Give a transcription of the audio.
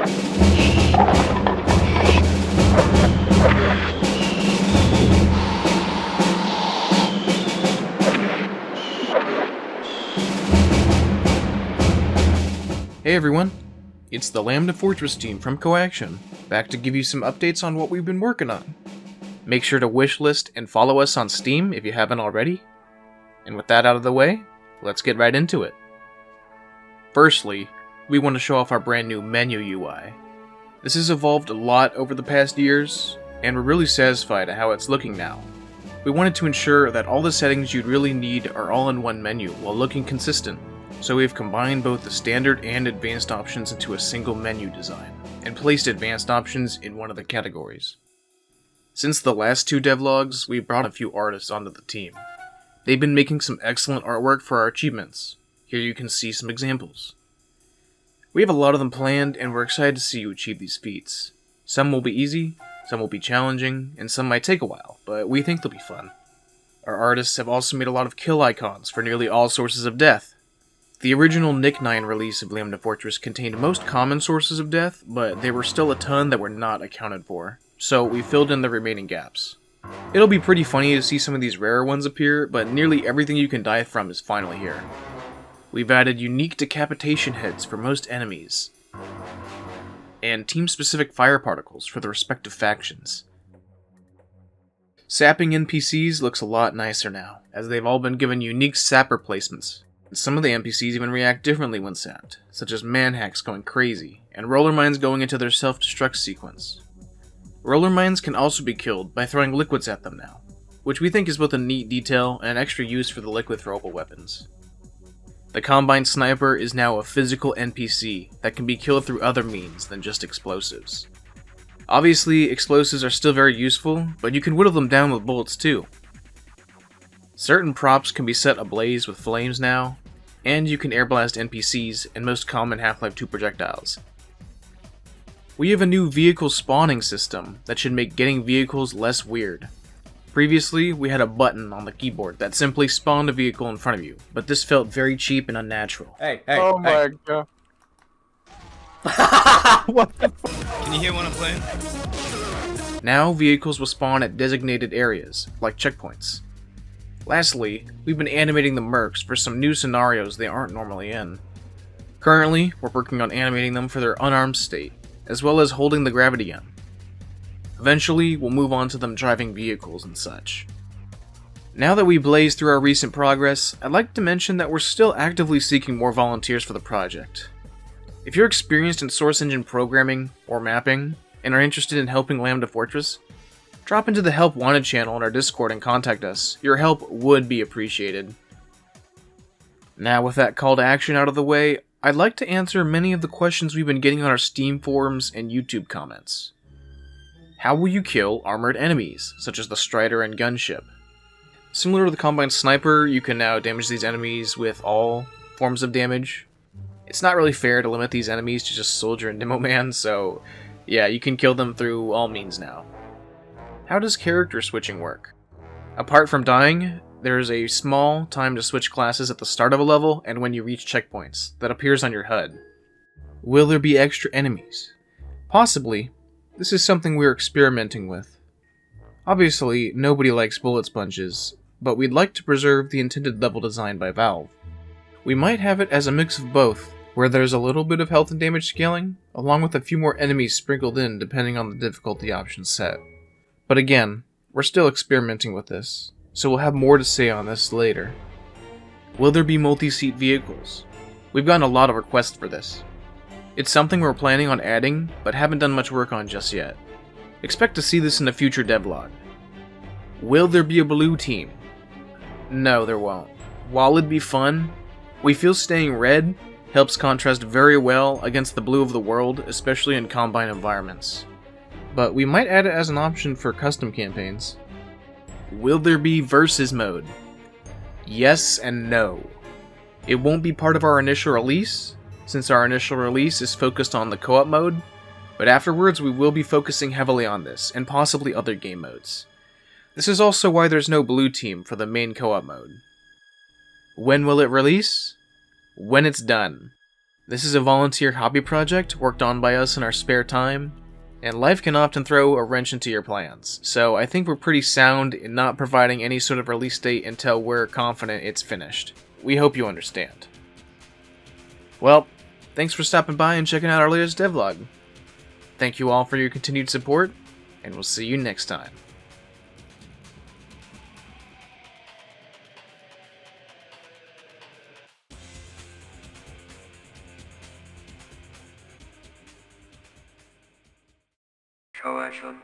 Hey everyone, it's the Lambda Fortress team from Coaction, back to give you some updates on what we've been working on. Make sure to wishlist and follow us on Steam if you haven't already. And with that out of the way, let's get right into it. Firstly, we want to show off our brand new menu UI. This has evolved a lot over the past years, and we're really satisfied at how it's looking now. We wanted to ensure that all the settings you'd really need are all in one menu while looking consistent. So we've combined both the standard and advanced options into a single menu design, and placed advanced options in one of the categories. Since the last two devlogs, we brought a few artists onto the team. They've been making some excellent artwork for our achievements. Here you can see some examples. We have a lot of them planned, and we're excited to see you achieve these feats. Some will be easy, some will be challenging, and some might take a while, but we think they'll be fun. Our artists have also made a lot of kill icons for nearly all sources of death. The original Nick 9 release of Lambda Fortress contained most common sources of death, but there were still a ton that were not accounted for, so we filled in the remaining gaps. It'll be pretty funny to see some of these rarer ones appear, but nearly everything you can die from is finally here. We've added unique decapitation heads for most enemies, and team-specific fire particles for the respective factions. Sapping NPCs looks a lot nicer now, as they've all been given unique sap replacements. Some of the NPCs even react differently when sapped, such as manhacks going crazy, and roller mines going into their self-destruct sequence. Roller mines can also be killed by throwing liquids at them now, which we think is both a neat detail and an extra use for the liquid throwable weapons. The Combine Sniper is now a physical NPC that can be killed through other means than just explosives. Obviously, explosives are still very useful, but you can whittle them down with bullets too. Certain props can be set ablaze with flames now, and you can airblast NPCs and most common Half-Life 2 projectiles. We have a new vehicle spawning system that should make getting vehicles less weird. Previously, we had a button on the keyboard that simply spawned a vehicle in front of you, but this felt very cheap and unnatural. Oh my god. What the fuck? Can you hear what I'm playing? Now, vehicles will spawn at designated areas, like checkpoints. Lastly, we've been animating the mercs for some new scenarios they aren't normally in. Currently, we're working on animating them for their unarmed state, as well as holding the gravity gun. Eventually, we'll move on to them driving vehicles and such. Now that we blaze through our recent progress, I'd like to mention that we're still actively seeking more volunteers for the project. If you're experienced in source engine programming or mapping, and are interested in helping Lambda Fortress, drop into the Help Wanted channel in our Discord and contact us. Your help would be appreciated. Now with that call to action out of the way, I'd like to answer many of the questions we've been getting on our Steam forums and YouTube comments. How will you kill armored enemies, such as the Strider and Gunship? Similar to the Combine Sniper, you can now damage these enemies with all forms of damage. It's not really fair to limit these enemies to just Soldier and Demo Man, so yeah, you can kill them through all means now. How does character switching work? Apart from dying, there is a small time to switch classes at the start of a level and when you reach checkpoints that appears on your HUD. Will there be extra enemies? Possibly. This is something we're experimenting with. Obviously, nobody likes bullet sponges, but we'd like to preserve the intended level design by Valve. We might have it as a mix of both, where there's a little bit of health and damage scaling, along with a few more enemies sprinkled in depending on the difficulty options set. But again, we're still experimenting with this, so we'll have more to say on this later. Will there be multi-seat vehicles? We've gotten a lot of requests for this. It's something we're planning on adding, but haven't done much work on just yet. Expect to see this in a future devlog. Will there be a blue team? No, there won't. While it'd be fun, we feel staying red helps contrast very well against the blue of the world, especially in Combine environments. But we might add it as an option for custom campaigns. Will there be versus mode? Yes and no. It won't be part of our initial release, since our initial release is focused on the co-op mode, but afterwards we will be focusing heavily on this, and possibly other game modes. This is also why there's no blue team for the main co-op mode. When will it release? When it's done. This is a volunteer hobby project worked on by us in our spare time, and life can often throw a wrench into your plans, so I think we're pretty sound in not providing any sort of release date until we're confident it's finished. We hope you understand. Well, thanks for stopping by and checking out our latest devlog. Thank you all for your continued support, and we'll see you next time. Show action.